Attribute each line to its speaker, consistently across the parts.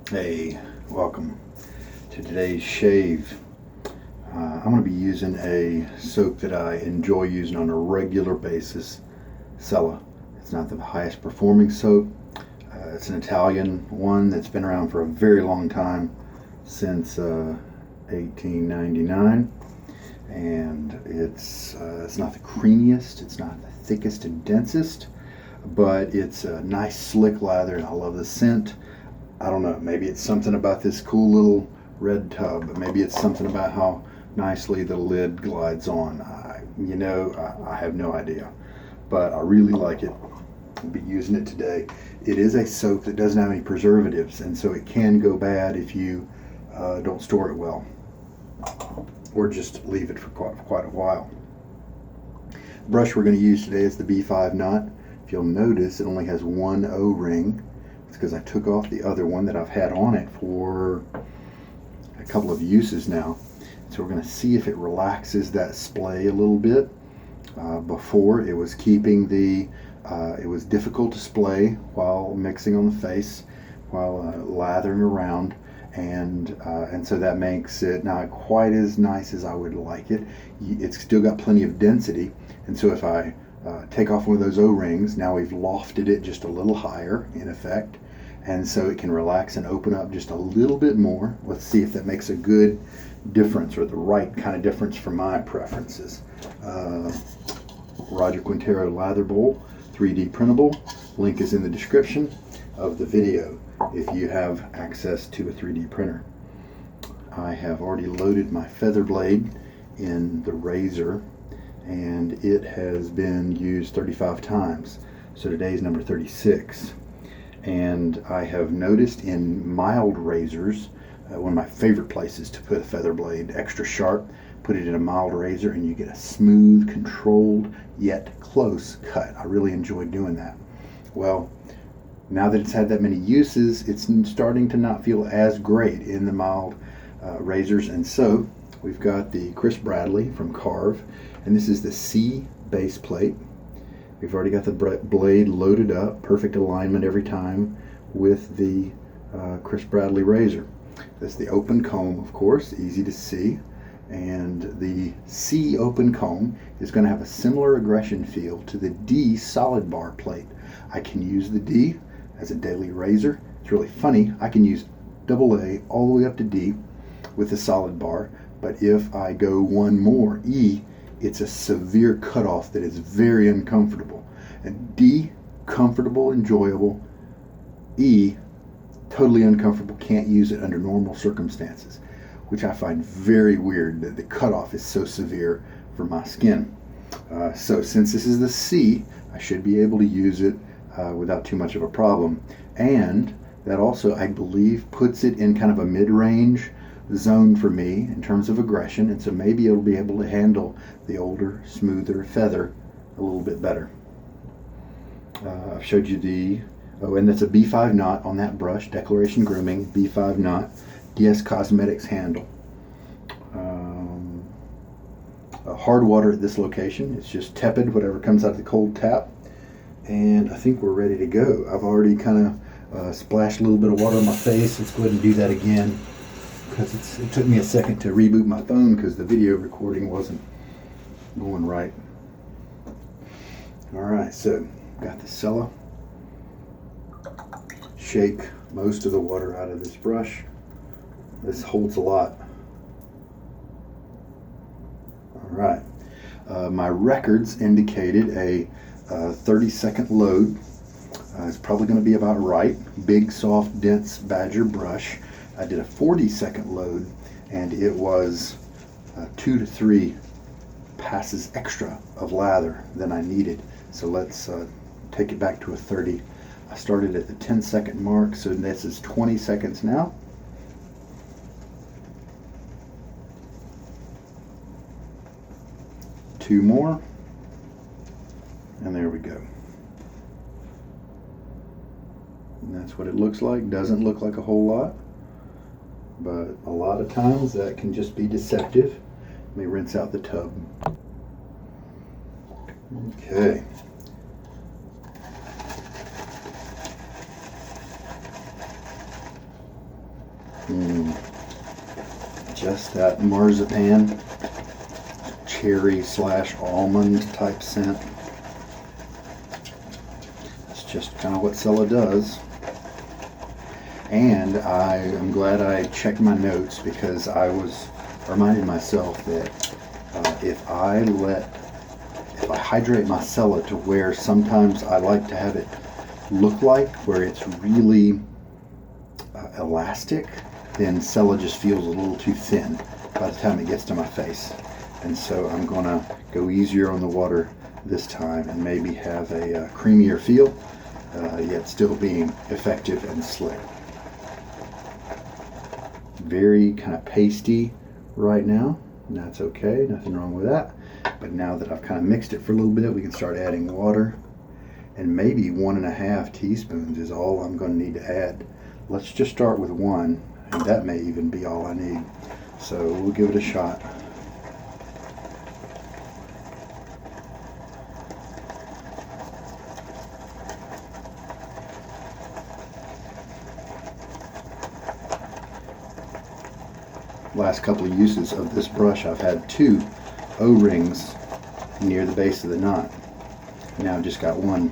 Speaker 1: Hey, welcome to today's shave. I'm going to be using a soap that I enjoy using on a regular basis, Cella. It's not the highest performing soap. It's an Italian one that's been around for a very long time, since 1899, and it's not the creamiest, it's not the thickest and densest, but it's a nice slick lather, and I love the scent. I don't know, maybe it's something about this cool little red tub, but maybe it's something about how nicely the lid glides on. I have no idea, but I really like it. I'll be using it today. It is a soap that doesn't have any preservatives, and so it can go bad if you don't store it well, or just leave it for quite a while. The brush we're going to use today is the B5 knot. If you'll notice, it only has one O-ring. It's because I took off the other one that I've had on it for a couple of uses now. So we're going to see if it relaxes that splay a little bit. Before, it was keeping it was difficult to splay while mixing on the face, while lathering around, and so that makes it not quite as nice as I would like it. It's still got plenty of density, and so if I take off one of those O-rings, now we've lofted it just a little higher in effect, and so it can relax and open up just a little bit more. Let's see if that makes a good difference, or the right kind of difference for my preferences. Roger Quintero Lather Bowl, 3D printable. Link is in the description of the video if you have access to a 3D printer. I have already loaded my feather blade in the razor, and it has been used 35 times. So today's number 36. And I have noticed in mild razors, one of my favorite places to put a feather blade extra sharp, put it in a mild razor and you get a smooth, controlled, yet close cut. I really enjoy doing that. Well, now that it's had that many uses, it's starting to not feel as great in the mild razors, and so we've got the Chris Bradley from Karve, and this is the C base plate. We've already got the blade loaded up, perfect alignment every time with the Chris Bradley razor. That's the open comb, of course, easy to see, and the C open comb is going to have a similar aggression feel to the D solid bar plate. I can use the D as a daily razor. It's really funny, I can use AA all the way up to D with the solid bar, but if I go one more, E, it's a severe cutoff that is very uncomfortable. And D, comfortable, enjoyable. E, totally uncomfortable, can't use it under normal circumstances, which I find very weird that the cutoff is so severe for my skin. So since this is the C, I should be able to use it without too much of a problem. And that also, I believe, puts it in kind of a mid-range zone for me in terms of aggression, and so maybe it'll be able to handle the older, smoother feather a little bit better. I've showed you and that's a B5 knot on that brush, Declaration Grooming, B5 knot, DS Cosmetics handle. Hard water at this location, it's just tepid, whatever comes out of the cold tap, and I think we're ready to go. I've already kind of splashed a little bit of water on my face. Let's go ahead and do that again, because it took me a second to reboot my phone because the video recording wasn't going right. Alright, so got the Cella. Shake most of the water out of this brush. This holds a lot. Alright, my records indicated a 30-second load. It's probably going to be about right. Big, soft, dense Badger brush. I did a 40-second load, and it was 2 to 3 passes extra of lather than I needed. So let's take it back to a 30. I started at the 10-second mark, so this is 20 seconds now. Two more, and there we go. And that's what it looks like. Doesn't look like a whole lot, but a lot of times that can just be deceptive. Let me rinse out the tub. Okay. Just that marzipan, cherry / almond type scent. It's just kind of what Cella does. And I am glad I checked my notes, because I was reminding myself that if I hydrate my Cella to where sometimes I like to have it look like where it's really elastic, then Cella just feels a little too thin by the time it gets to my face. And so I'm going to go easier on the water this time and maybe have a creamier feel, yet still being effective and slick. Very kind of pasty right now, and that's okay, nothing wrong with that. But now that I've kind of mixed it for a little bit, we can start adding water, and maybe 1.5 teaspoons is all I'm going to need to add. Let's just start with 1, and that may even be all I need. So we'll give it a shot. Last couple of uses of this brush, I've had 2 O-rings near the base of the knot. Now I've just got 1.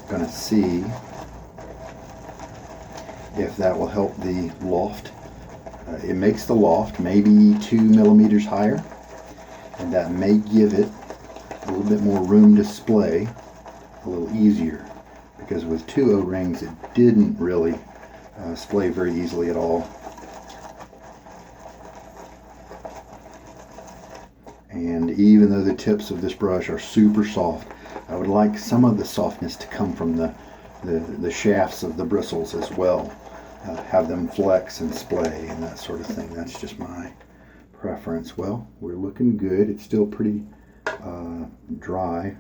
Speaker 1: Gonna see if that will help the loft. It makes the loft maybe 2 millimeters higher, and that may give it a little bit more room to splay a little easier, because with 2 O-rings it didn't really splay very easily at all. And even though the tips of this brush are super soft, I would like some of the softness to come from the shafts of the bristles as well. Have them flex and splay and that sort of thing. That's just my preference. Well, we're looking good. It's still pretty dry,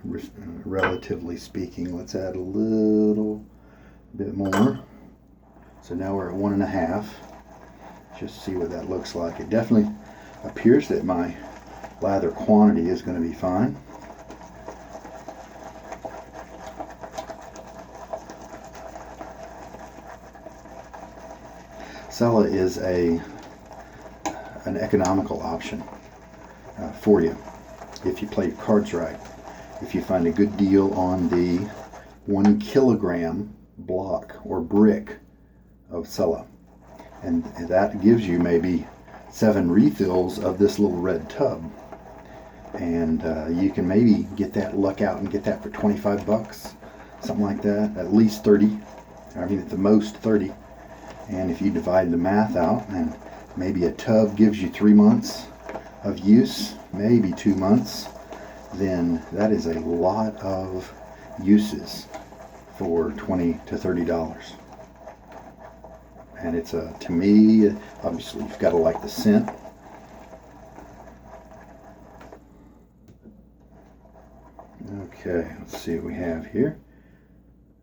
Speaker 1: relatively speaking. Let's add a little bit more. So now we're at 1.5. Just see what that looks like. It definitely appears that my lather quantity is going to be fine. Cella is an economical option for you if you play your cards right. If you find a good deal on the 1 kilogram block or brick of Cella, and that gives you maybe 7 refills of this little red tub, and you can maybe get that luck out and get that for 25 bucks, something like that. At least 30, I mean at the most 30. And if you divide the math out, and maybe a tub gives you 3 months of use, maybe 2 months, then that is a lot of uses for $20 to $30. And it's to me, obviously you've got to like the scent. Okay, let's see what we have here.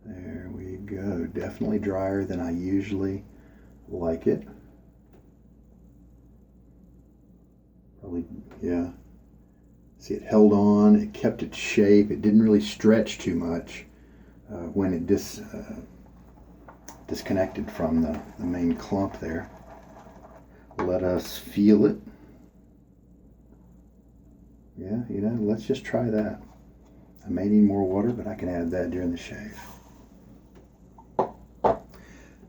Speaker 1: There we go. Definitely drier than I usually like it. Probably, yeah. See, it held on, it kept its shape, it didn't really stretch too much when it disconnected from the main clump there. Let us feel it. Yeah, you know, let's just try that. I may need more water, but I can add that during the shave.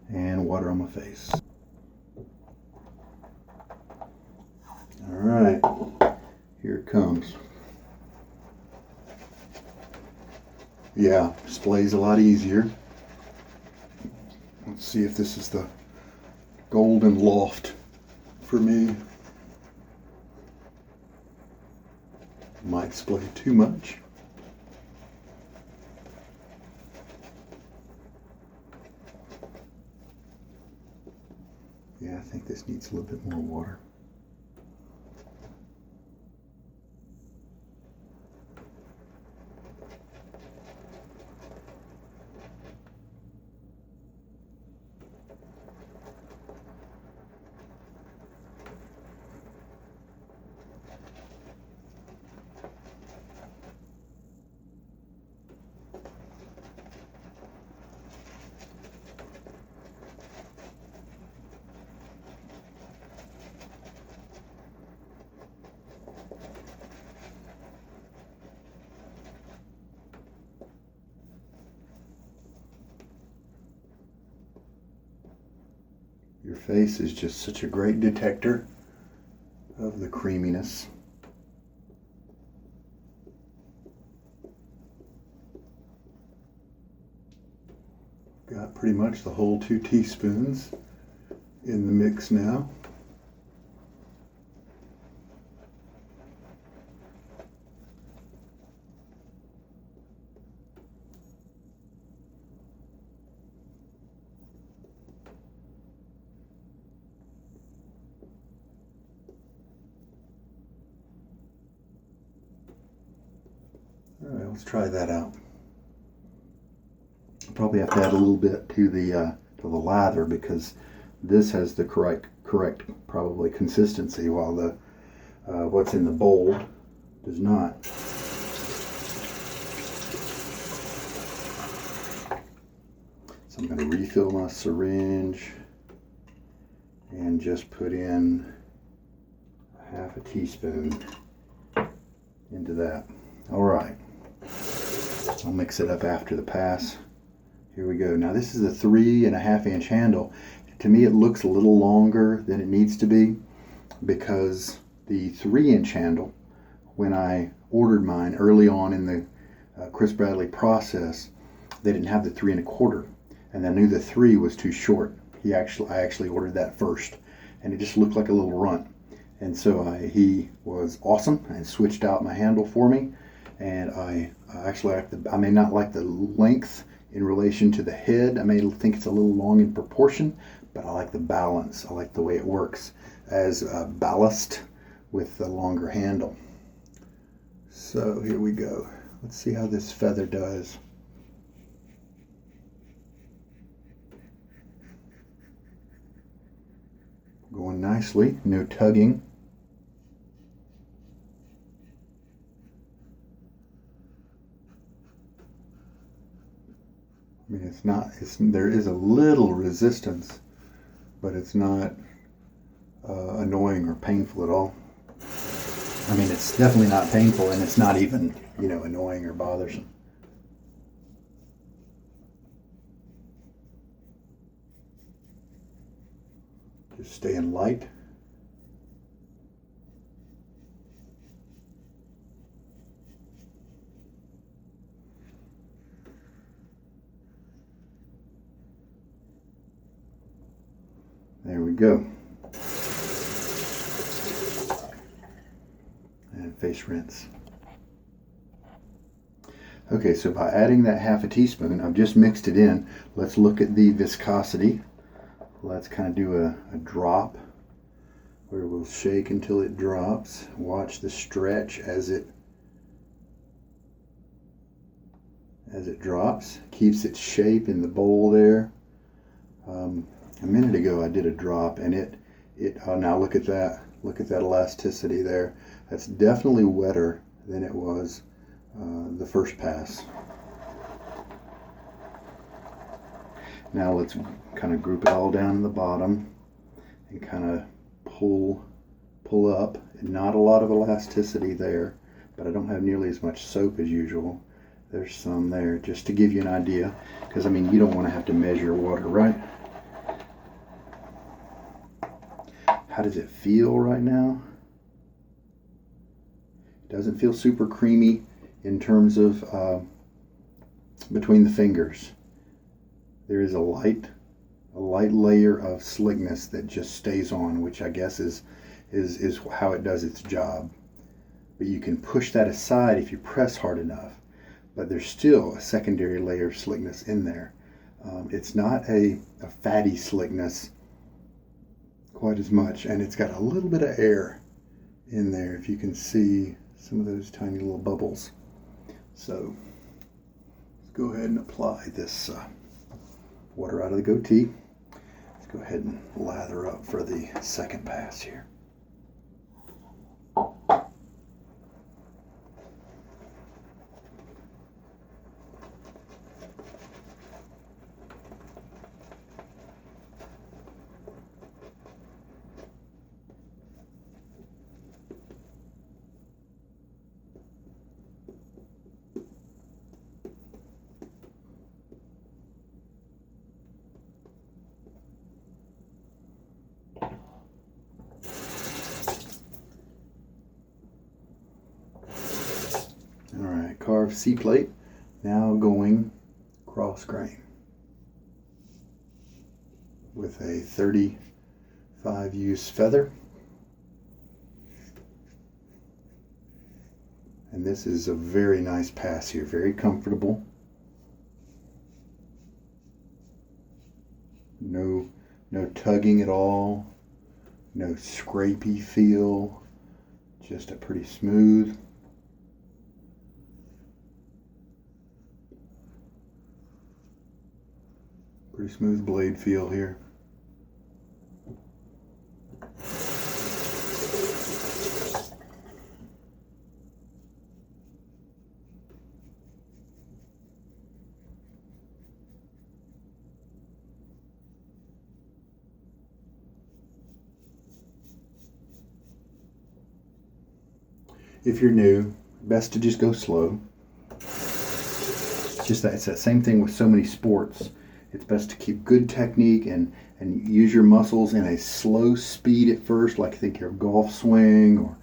Speaker 1: And water on my face. All right, here it comes. Yeah, splay's a lot easier. Let's see if this is the golden loft for me. Might splay too much. Yeah, I think this needs a little bit more water. Your face is just such a great detector of the creaminess. Got pretty much the whole 2 teaspoons in the mix now. All right, let's try that out. Probably have to add a little bit to the lather because this has the correct probably consistency, while the what's in the bowl does not. So I'm going to refill my syringe and just put in half a teaspoon into that. All right, I'll mix it up after the pass. Here we go. Now this is a 3.5 inch handle. To me it looks a little longer than it needs to be because the 3-inch handle, when I ordered mine early on in the Chris Bradley process, they didn't have the 3.25, and I knew the 3 was too short. I actually ordered that first, and it just looked like a little runt. And so he was awesome and switched out my handle for me, and I may not like the length in relation to the head. I may think it's a little long in proportion, but I like the balance. I like the way it works as ballast with the longer handle. So here we go. Let's see how this feather does. Going nicely, no tugging. I mean, there is a little resistance, but it's not annoying or painful at all. I mean, it's definitely not painful, and it's not even, annoying or bothersome. Just staying light. There we go. And face rinse. Okay, so by adding that half a teaspoon, I've just mixed it in. Let's look at the viscosity. Let's kind of do a drop where we'll shake until it drops. Watch the stretch as it drops. Keeps its shape in the bowl there. A minute ago I did a drop, and now look at that. Look at that elasticity there. That's definitely wetter than it was the first pass. Now let's kind of group it all down in the bottom and kind of pull up. Not a lot of elasticity there, but I don't have nearly as much soap as usual. There's some there, just to give you an idea, because I mean, you don't want to have to measure water, right? How does it feel right now? It doesn't feel super creamy in terms of between the fingers. There is a light layer of slickness that just stays on, which I guess is how it does its job. But you can push that aside if you press hard enough. But there's still a secondary layer of slickness in there. It's not a fatty slickness quite as much, and it's got a little bit of air in there, if you can see some of those tiny little bubbles. So let's go ahead and apply this water out of the goatee. Let's go ahead and lather up for the second pass here. C plate. Now going cross grain with a 35 use feather. And this is a very nice pass here, very comfortable. No tugging at all, no scrapey feel, just a pretty smooth. Pretty smooth blade feel here. If you're new, best to just go slow. It's that same thing with so many sports. It's best to keep good technique and use your muscles in a slow speed at first, like think your golf swing or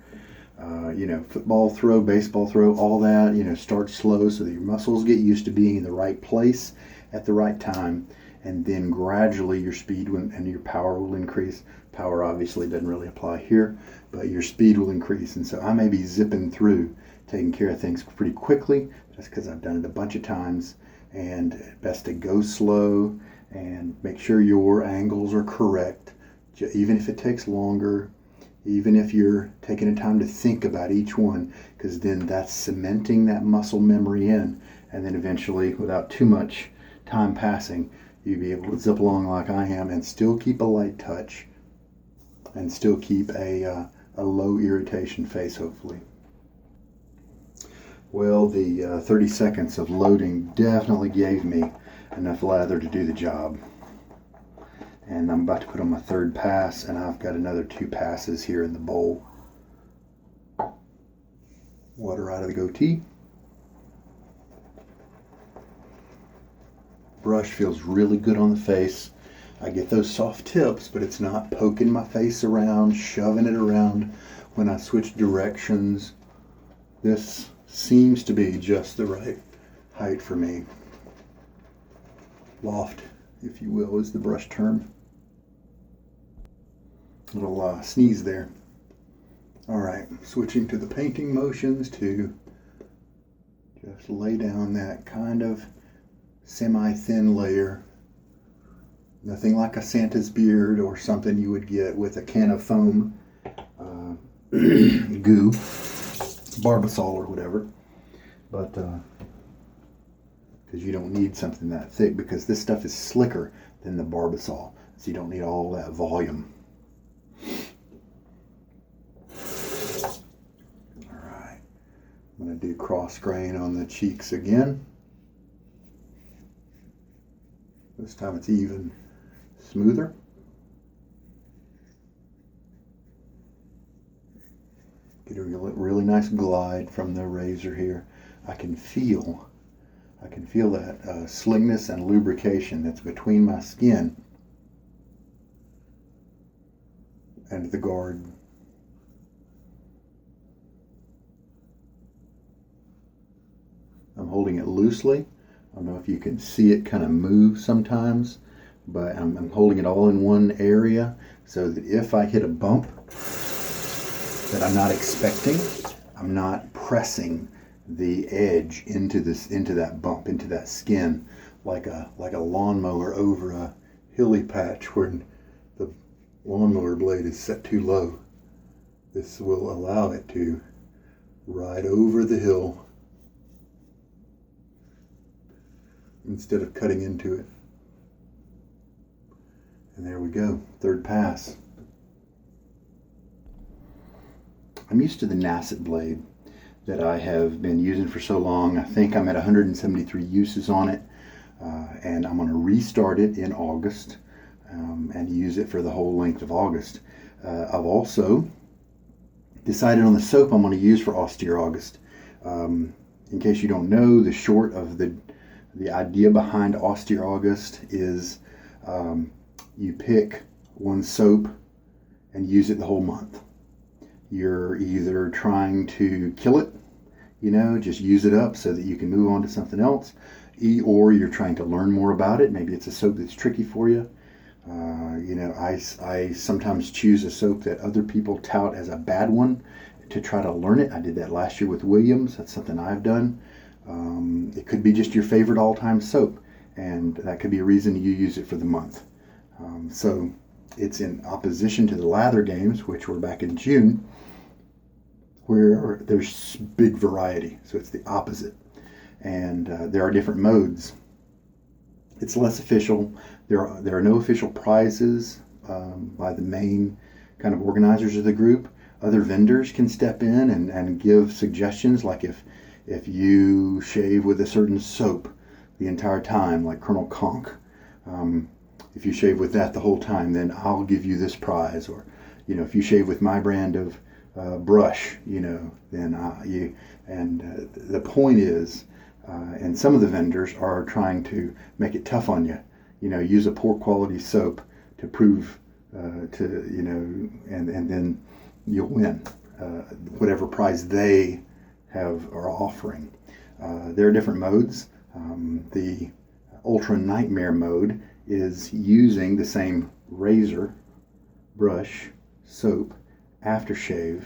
Speaker 1: football throw, baseball throw, all that. Start slow so that your muscles get used to being in the right place at the right time, and then gradually your speed and your power will increase. Power obviously doesn't really apply here, but your speed will increase. And so I may be zipping through, taking care of things pretty quickly, just because I've done it a bunch of times. And best to go slow and make sure your angles are correct, even if it takes longer, even if you're taking the time to think about each one, because then that's cementing that muscle memory in. And then eventually, without too much time passing, you'll be able to zip along like I am and still keep a light touch and still keep a low irritation face, hopefully. Well, the 30 seconds of loading definitely gave me enough lather to do the job. And I'm about to put on my third pass, and I've got another 2 passes here in the bowl. Water out of the goatee. Brush feels really good on the face. I get those soft tips, but it's not poking my face around, shoving it around when I switch directions. This seems to be just the right height for me. Loft, if you will, is the brush term. Little sneeze there. All right, switching to the painting motions to just lay down that kind of semi-thin layer. Nothing like a Santa's beard or something you would get with a can of foam goo, Barbasol or whatever. But because you don't need something that thick, because this stuff is slicker than the Barbasol, so you don't need all that volume. All right, I'm going to do cross grain on the cheeks again. This time it's even smoother. Get a really nice glide from the razor here. I can feel that slingness and lubrication that's between my skin and the guard. I'm holding it loosely. I don't know if you can see it kind of move sometimes, but I'm holding it all in one area so that if I hit a bump that I'm not expecting, I'm not pressing the edge into that bump, into that skin, like a lawnmower over a hilly patch where the lawnmower blade is set too low. This will allow it to ride over the hill instead of cutting into it. And there we go, third pass. I'm used to the Nasset blade that I have been using for so long. I think I'm at 173 uses on it, and I'm going to restart it in August and use it for the whole length of August. I've also decided on the soap I'm going to use for Austere August. In case you don't know, the short of the idea behind Austere August is you pick one soap and use it the whole month. You're either trying to kill it, just use it up so that you can move on to something else. Or you're trying to learn more about it. Maybe it's a soap that's tricky for you. I sometimes choose a soap that other people tout as a bad one to try to learn it. I did that last year with Williams. That's something I've done. It could be just your favorite all-time soap, and that could be a reason you use it for the month. So it's in opposition to the Lather games, which were back in June, where there's big variety. So it's the opposite. And there are different modes. It's less official. There are no official prizes by the main kind of organizers of the group. Other vendors can step in and give suggestions, like if you shave with a certain soap the entire time, like Colonel Conk, if you shave with that the whole time, then I'll give you this prize. Or, if you shave with my brand of brush, then the point is, and some of the vendors are trying to make it tough on you. Use a poor quality soap to prove and then you'll win whatever prize they are offering. There are different modes. The Ultra Nightmare mode is using the same razor, brush, soap, aftershave,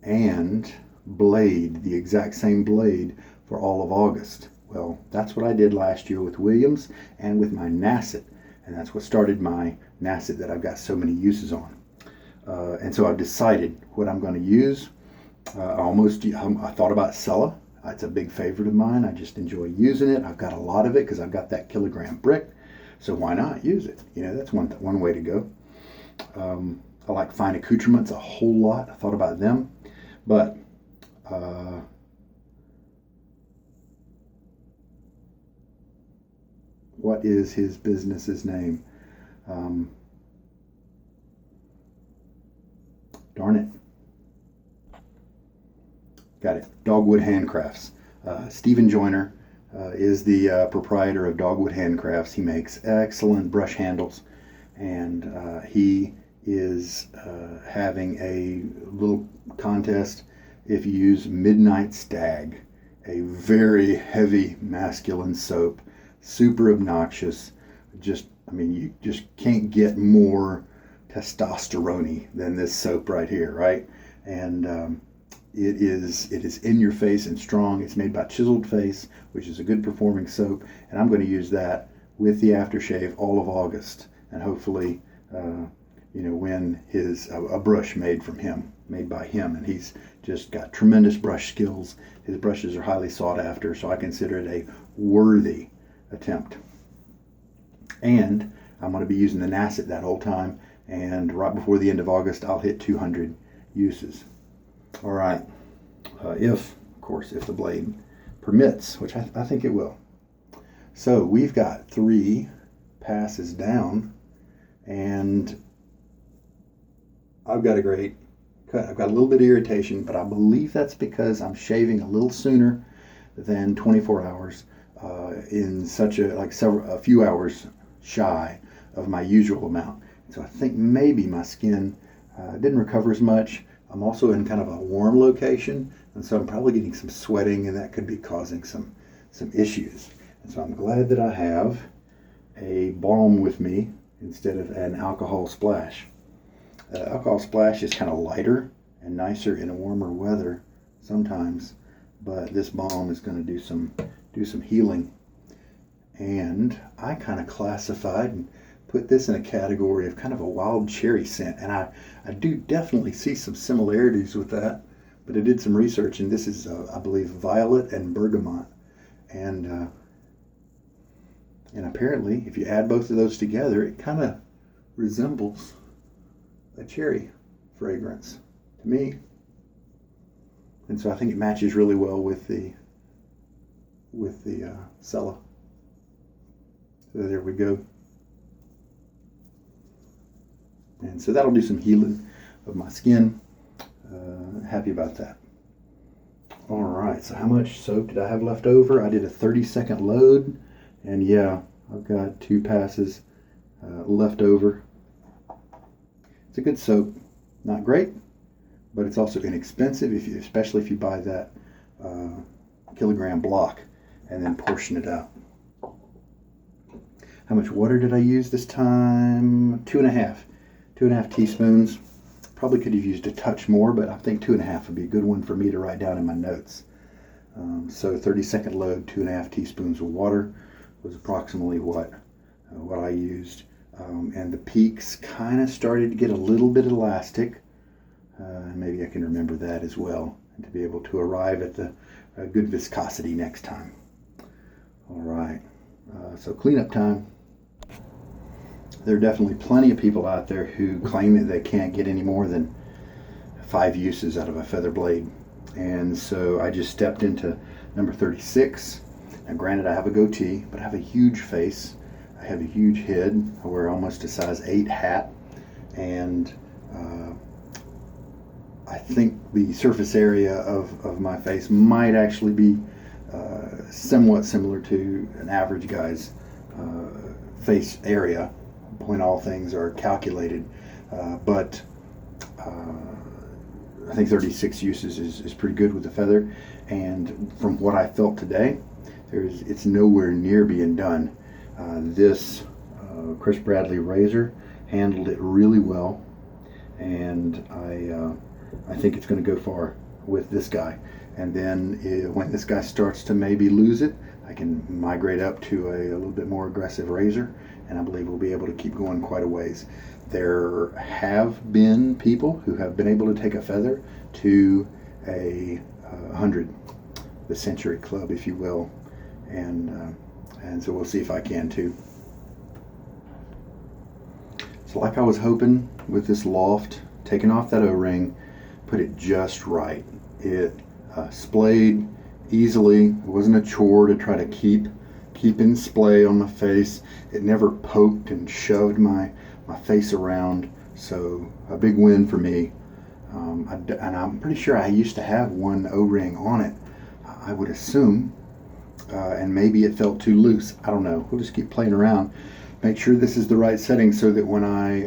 Speaker 1: and blade, the exact same blade for all of August. Well, that's what I did last year with Williams and with my Nasset, and that's what started my Nasset that I've got so many uses on. And so I've decided what I'm going to use. I thought about Cella. It's a big favorite of mine. I just enjoy using it. I've got a lot of it because I've got that kilogram brick. So why not use it? That's one way to go. I like fine accoutrements a whole lot. I thought about them. But what is his business's name? Darn it. Got it. Dogwood Handcrafts. Stephen Joyner is the proprietor of Dogwood Handcrafts. He makes excellent brush handles, and he is having a little contest if you use Midnight Stag, a very heavy masculine soap, super obnoxious. You just can't get more testosterone than this soap right here, right? And it is in your face and strong. It's made by Chiseled Face, which is a good performing soap, and I'm going to use that with the aftershave all of August, and hopefully win a brush made by him, and he's just got tremendous brush skills. His brushes are highly sought after, so I consider it a worthy attempt. And I'm going to be using the Nasset that whole time, and right before the end of August I'll hit 200 uses. All right, if the blade permits, which I think it will. So we've got 3 passes down, and I've got a great cut. I've got a little bit of irritation, but I believe that's because I'm shaving a little sooner than 24 hours, in such a few hours shy of my usual amount. So I think maybe my skin didn't recover as much. I'm also in kind of a warm location, and so I'm probably getting some sweating, and that could be causing some issues. And so I'm glad that I have a balm with me instead of an alcohol splash. Alcohol splash is kind of lighter and nicer in warmer weather sometimes, but this balm is going to do some healing. And I kind of classified and put this in a category of kind of a wild cherry scent, and I do definitely see some similarities with that, but I did some research, and this is I believe violet and bergamot, and apparently if you add both of those together, it kind of resembles a cherry fragrance to me, and so I think it matches really well with the Cella. So there we go. And so that'll do some healing of my skin. Happy about that. All right, so how much soap did I have left over? I did a 30-second load, and yeah, I've got 2 passes left over. It's a good soap. Not great, but it's also inexpensive, especially if you buy that kilogram block and then portion it out. How much water did I use this time? 2.5 teaspoons. Probably could have used a touch more, but I think 2.5 would be a good one for me to write down in my notes. So 30-second load, 2.5 teaspoons of water was approximately what I used. And the peaks kind of started to get a little bit elastic. Maybe I can remember that as well, and to be able to arrive at the good viscosity next time. All right, so cleanup time. There are definitely plenty of people out there who claim that they can't get any more than 5 uses out of a feather blade. And so I just stepped into number 36. Now granted, I have a goatee, but I have a huge face. I have a huge head. I wear almost a size 8 hat. And I think the surface area of my face might actually be somewhat similar to an average guy's face area when all things are calculated. But I think 36 uses is pretty good with the feather. And from what I felt today, it's nowhere near being done. This Chris Bradley razor handled it really well, and I think it's going to go far with this guy. And then when this guy starts to maybe lose it, I can migrate up to a little bit more aggressive razor, and I believe we'll be able to keep going quite a ways. There have been people who have been able to take a feather to a 100, the Century Club, if you will, and so we'll see if I can too. So like I was hoping with this loft, taking off that O-ring, put it just right. It splayed easily. It wasn't a chore to try to keep in splay on my face. It never poked and shoved my face around. So a big win for me. And I'm pretty sure I used to have one O-ring on it, I would assume. And maybe it felt too loose. I don't know. We'll just keep playing around. Make sure this is the right setting so that when I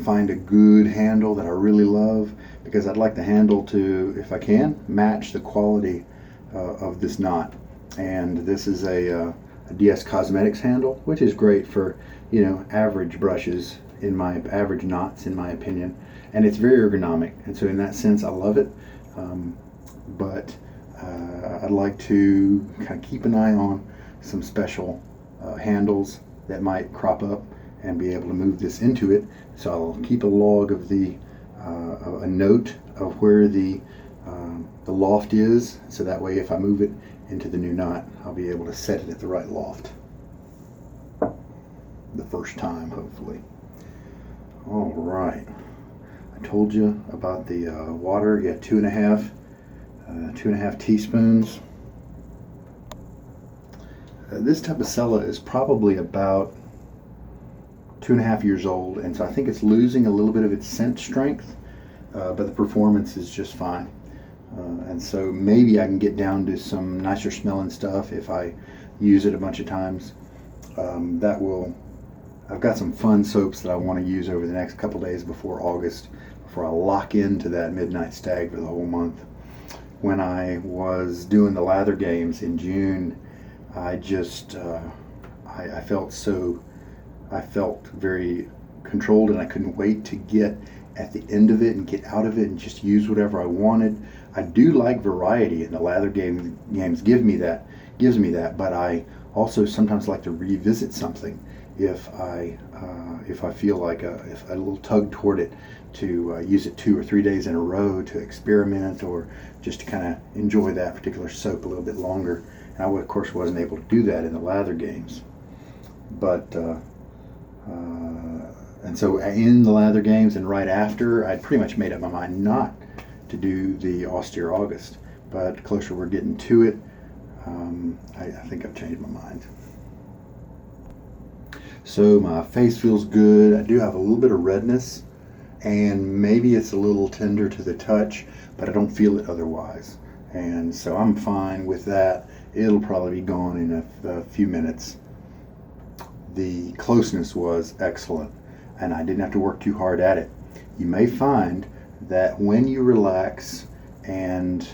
Speaker 1: find a good handle that I really love, because I'd like the handle to, if I can, match the quality of this knot. And this is a DS Cosmetics handle, which is great for, average brushes, average knots, in my opinion. And it's very ergonomic. And so in that sense, I love it. But I'd like to kind of keep an eye on some special handles that might crop up and be able to move this into it. So I'll keep a log of a note of where the loft is, so that way if I move it into the new knot, I'll be able to set it at the right loft the first time, hopefully. All right, I told you about the water. Yeah, 2.5 teaspoons. This type of Cella is probably about 2.5 years old, and so I think it's losing a little bit of its scent strength, but the performance is just fine. And so maybe I can get down to some nicer smelling stuff if I use it a bunch of times. I've got some fun soaps that I want to use over the next couple days before August, before I lock into that midnight stag for the whole month. When I was doing the Lather games in June, I just I felt very controlled, and I couldn't wait to get at the end of it and get out of it and just use whatever I wanted. I do like variety, and the Lather games gives me that, but I also sometimes like to revisit something if I feel like if a little tug toward it, to use it 2 or 3 days in a row to experiment, or just to kind of enjoy that particular soap a little bit longer. And I, of course, wasn't able to do that in the Lather games. But and so in the Lather games and right after, I'd pretty much made up my mind not to do the Austere August. But the closer we're getting to it, I think I've changed my mind. So my face feels good. I do have a little bit of redness, and maybe it's a little tender to the touch, but I don't feel it otherwise. And so I'm fine with that. It'll probably be gone in a few minutes. The closeness was excellent, and I didn't have to work too hard at it. You may find that when you relax and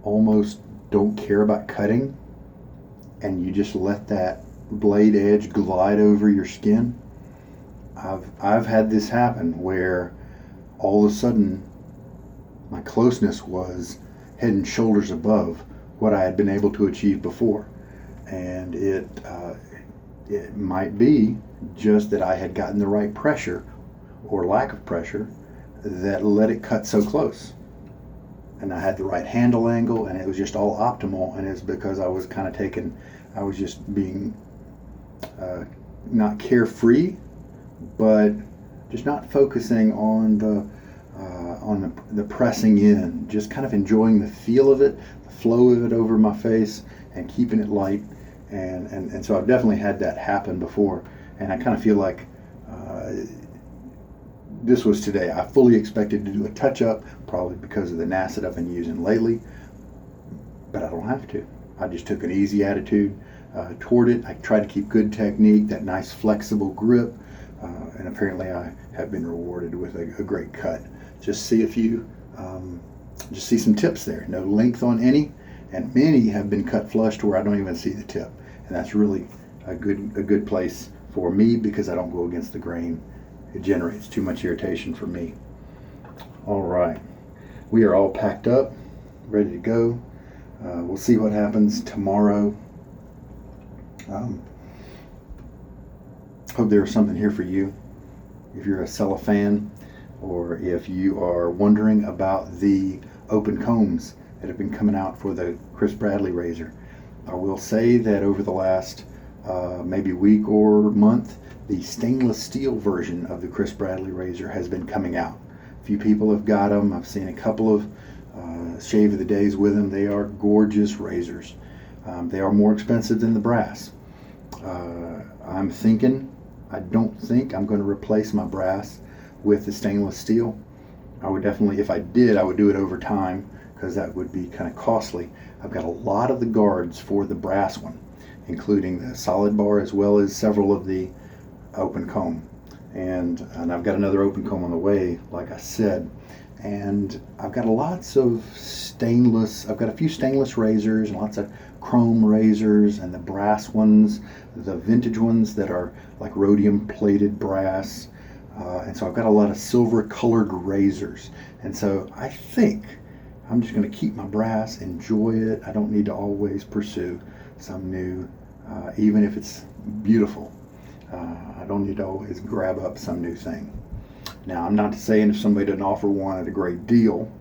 Speaker 1: almost don't care about cutting, and you just let that blade edge glide over your skin. I've had this happen where all of a sudden my closeness was head and shoulders above what I had been able to achieve before, and it might be just that I had gotten the right pressure or lack of pressure that let it cut so close, and I had the right handle angle, and it was just all optimal. And it's because I was kind of I was just being not carefree, but just not focusing on the pressing in, just kind of enjoying the feel of it, the flow of it over my face, and keeping it light. And so I've definitely had that happen before, and I kind of feel like this was today. I fully expected to do a touch-up, probably because of the NAS that I've been using lately, but I don't have to. I just took an easy attitude toward it. I try to keep good technique, that nice flexible grip, and apparently I have been rewarded with a great cut. Just see some tips there. No length on any, and many have been cut flush to where I don't even see the tip, and that's really a good place for me because I don't go against the grain. It generates too much irritation for me. All right, we are all packed up, ready to go. We'll see what happens tomorrow. Hope there was something here for you. If you're a Cella fan, or if you are wondering about the open combs that have been coming out for the Chris Bradley razor, I will say that over the last maybe week or month, the stainless steel version of the Chris Bradley razor has been coming out. A few people have got them. I've seen a couple of shave of the days with them. They are gorgeous razors. They are more expensive than the brass. I don't think I'm going to replace my brass with the stainless steel. I would definitely, if I did, I would do it over time because that would be kind of costly. I've got a lot of the guards for the brass one, including the solid bar as well as several of the open comb. And I've got another open comb on the way, like I said. And I've got I've got a few stainless razors and lots of chrome razors, and the brass ones, the vintage ones that are like rhodium plated brass. And so I've got a lot of silver colored razors. And so I think I'm just going to keep my brass, enjoy it. I don't need to always pursue some new, even if it's beautiful. I don't need to always grab up some new thing. Now, I'm not saying if somebody doesn't offer one at a great deal,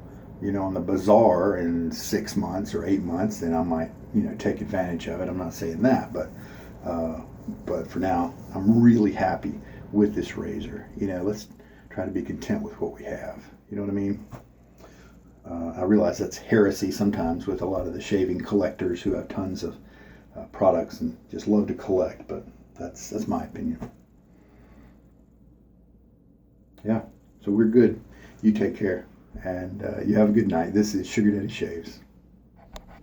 Speaker 1: on the bazaar in 6 months or 8 months, then I might, take advantage of it. I'm not saying that, but for now, I'm really happy with this razor. Let's try to be content with what we have. You know what I mean? I realize that's heresy sometimes with a lot of the shaving collectors who have tons of products and just love to collect, but that's my opinion. Yeah, so we're good. You take care, and you have a good night. This is Sugar Daddy Shaves.